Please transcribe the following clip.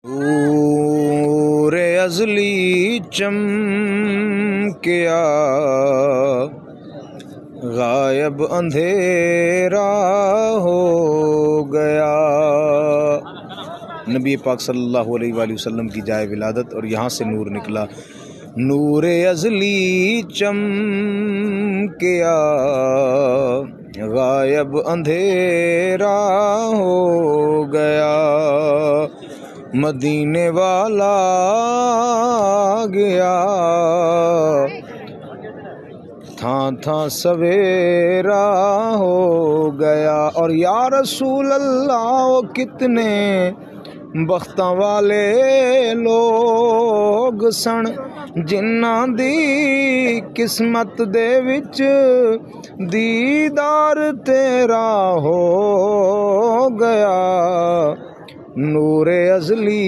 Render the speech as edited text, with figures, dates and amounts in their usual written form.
نور ازلی چمکیا غائب اندھیرا ہو گیا۔ نبی پاک صلی اللہ علیہ وآلہ وسلم کی جائے ولادت اور یہاں سے نور نکلا۔ نور ازلی چمکیا غائب اندھیرا ہو گیا، مدینے والا گیا تھا سویرا ہو گیا۔ اور یا رسول اللہ کتنے بختاں والے لوگ سن جنہاں دی قسمت دے وچ دیدار تیرا ہو گیا۔ نور ازلی